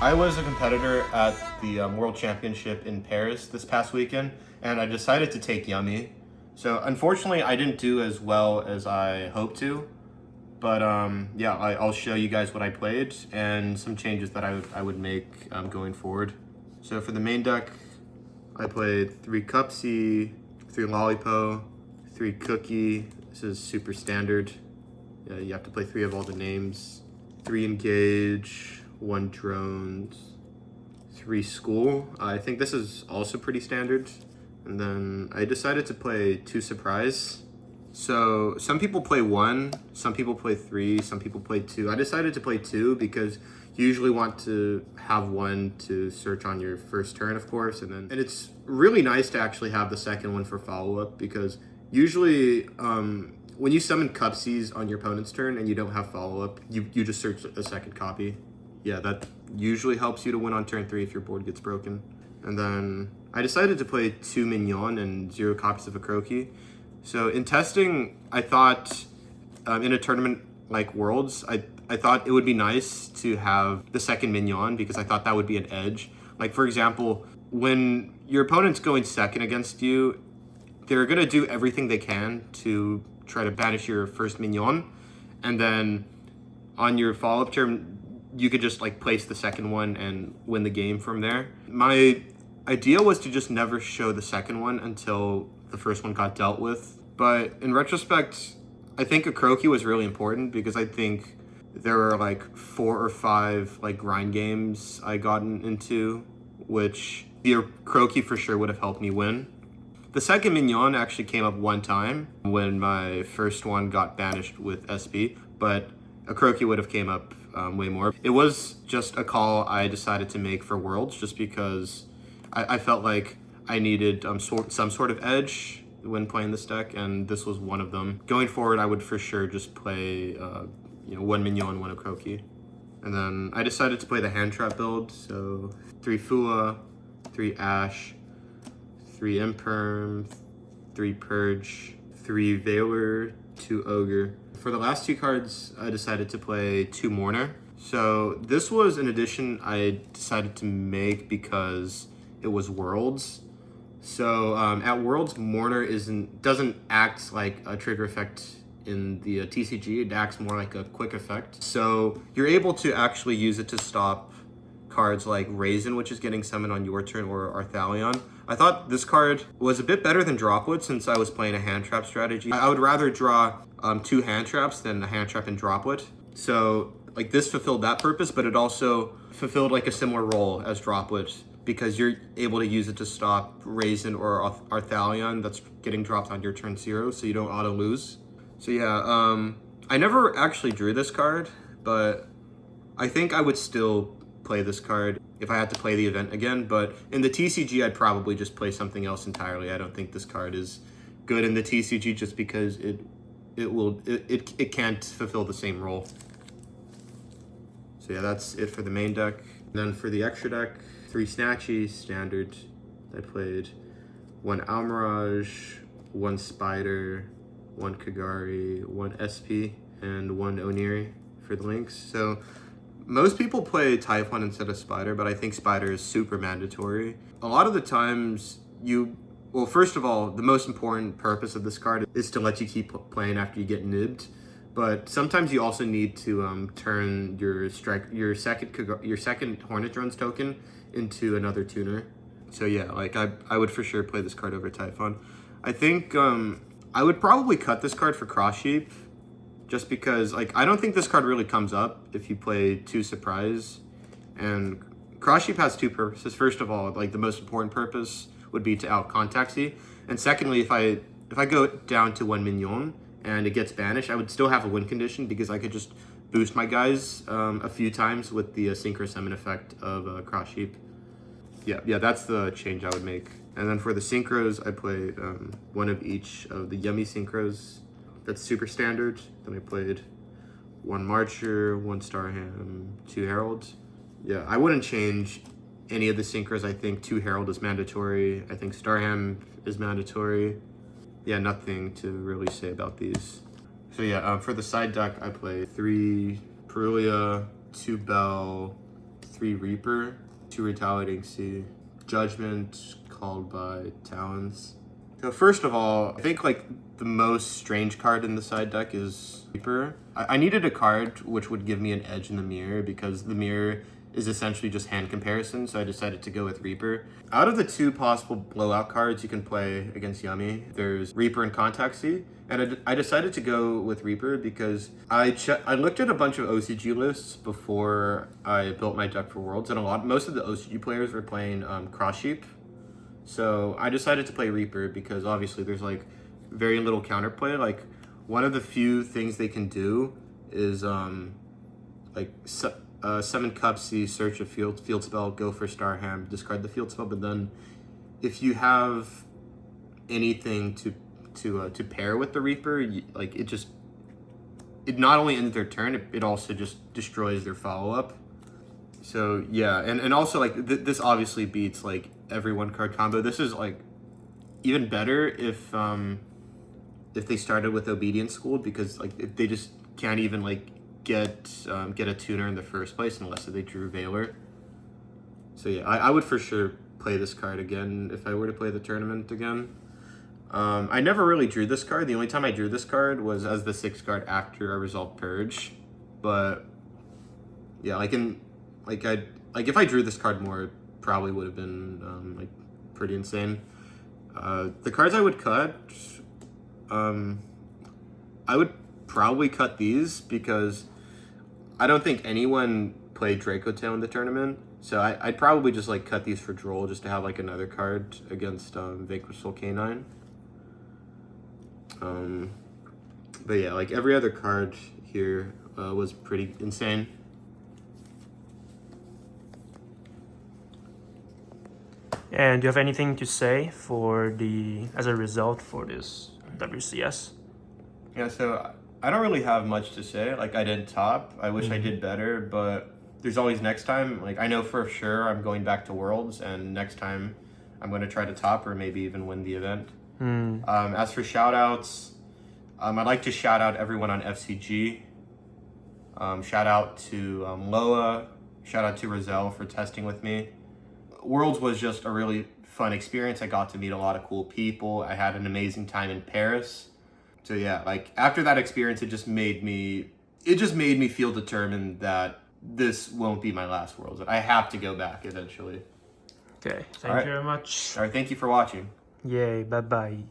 I was a competitor at the World Championship in Paris this past weekend, and I decided to take Yummy. So unfortunately, I didn't do as well as I hoped to, but yeah, I'll show you guys what I played and some changes that I would make going forward. So for the main deck, I played 3 Cupsy, 3 Lollipo, 3 Cookie. This is super standard. Yeah, you have to play 3 of all the names. 3 Engage, 1 Drones, 3 School. I think this is also pretty standard. And then I decided to play 2 Surprise. So some people play 1, some people play 3, some people play 2. I decided to play 2 because you usually want to have 1 to search on your first turn, of course, and it's really nice to actually have the second one for follow-up, because usually when you summon Cupsies on your opponent's turn and you don't have follow-up, you just search a second copy. Yeah, that usually helps you to win on turn 3 if your board gets broken. And then I decided to play 2 Mignon and 0 copies of a Croaky. So in testing, I thought in a tournament like Worlds, I thought it would be nice to have the second Mignon, because I thought that would be an edge. Like, for example, when your opponent's going second against you, they're going to do everything they can to try to banish your first Mignon. And then on your follow-up turn, you could just like place the second one and win the game from there. My idea was to just never show the second one until the first one got dealt with. But in retrospect, I think a Croaky was really important, because I think there were like 4 or 5 like grind games I gotten into, which the Croaky for sure would have helped me win. The second Mignon actually came up one time when my first one got banished with SB, but a Croaky would have came up way more. It was just a call I decided to make for Worlds, just because I felt like I needed some sort of edge when playing this deck, and this was one of them. Going forward, I would for sure just play 1 Mignon, 1 Croaky. And then I decided to play the hand trap build, so 3 Fua, 3 Ash, 3 Imperm, 3 Purge, 3 Veiler, 2 Ogre. For the last 2 cards, I decided to play 2 Mourner. So this was an addition I decided to make because it was Worlds. So at Worlds, Mourner doesn't act like a trigger effect in the TCG. It acts more like a quick effect. So you're able to actually use it to stop cards like Raisin, which is getting summoned on your turn, or Arthalion. I thought this card was a bit better than Droplet, since I was playing a hand trap strategy. I would rather draw 2 hand traps than a hand trap and Droplet. So like this fulfilled that purpose, but it also fulfilled like a similar role as Droplet, because you're able to use it to stop Raisin or Arthalion that's getting dropped on your turn 0, so you don't auto lose. So yeah, I never actually drew this card, but I think I would still play this card if I had to play the event again. But in the TCG, I'd probably just play something else entirely. I don't think this card is good in the TCG, just because it can't fulfill the same role. So yeah, that's it for the main deck. Then for the extra deck, 3 Snatchy, standard. I played 1 Almirage, 1 Spider, 1 Kagari, 1 SP, and 1 Oniri for the links. So most people play Typhon instead of Spider, but I think Spider is super mandatory. A lot of the times well, first of all, the most important purpose of this card is to let you keep playing after you get nibbed. But sometimes you also need to turn your second Hornet Drones token into another tuner. So yeah, like I would for sure play this card over Typhon. I think I would probably cut this card for Cross Sheep, just because like I don't think this card really comes up if you play 2 Surprise. And Cross Sheep has 2 purposes. First of all, like the most important purpose would be to out Contaxy, and secondly, if I go down to 1 Mignon and it gets banished, I would still have a win condition, because I could just boost my guys a few times with the Synchro Summon effect of Cross Sheep. Yeah, that's the change I would make. And then for the Synchros, I played 1 of each of the Yummy Synchros. That's super standard. Then I played 1 Marcher, 1 Starham, 2 Heralds. Yeah, I wouldn't change any of the Synchros. I think 2 Herald is mandatory. I think Starham is mandatory. Yeah, nothing to really say about these. So yeah, for the side deck, I played 3 Perulia, 2 Bell, 3 Reaper, 2 Retaliating Sea, Judgment called by Talons. So first of all, I think like the most strange card in the side deck is Reaper. I needed a card which would give me an edge in the mirror because the mirror is essentially just hand comparison, so I decided to go with Reaper. Out of the 2 possible blowout cards you can play against Yummy, there's Reaper and Contact Sea, and I decided to go with Reaper because I looked at a bunch of OCG lists before I built my deck for Worlds, and most of the OCG players were playing Cross Sheep. So I decided to play Reaper because obviously there's like very little counterplay. Like one of the few things they can do is like 7 Cups, Sea, search a field spell, go for Starham, discard the field spell. But then if you have anything to pair with the Reaper, like it not only ends their turn, it also just destroys their follow-up. So yeah, and also like this obviously beats like every 1-card combo. This is like even better if they started with Obedience School, because like if they just can't even like get a tuner in the first place unless they drew Veiler. So yeah, I would for sure play this card again if I were to play the tournament again. I never really drew this card. The only time I drew this card was as the 6th card after I resolved Purge. But yeah, if I drew this card more, it probably would have been like pretty insane. The cards I would cut, I would probably cut these because I don't think anyone played Draco Tail in the tournament. So I'd probably just like cut these for Droll just to have like another card against Vanquish Soul Canine. But yeah, like every other card here was pretty insane. And do you have anything to say as a result for this WCS? Yeah, so I don't really have much to say. Like I did top. I wish I did better, but there's always next time. Like I know for sure I'm going back to Worlds, and next time I'm going to try to top or maybe even win the event. As for shout outs, I'd like to shout out everyone on FCG. Shout out to Loa. Shout out to Roselle for testing with me. Worlds was just a really fun experience. I got to meet a lot of cool people. I had an amazing time in Paris. So yeah, like after that experience, it just made me feel determined that this won't be my last Worlds. I have to go back eventually. Okay, thank you very much. All right, thank you for watching. Yay, bye-bye.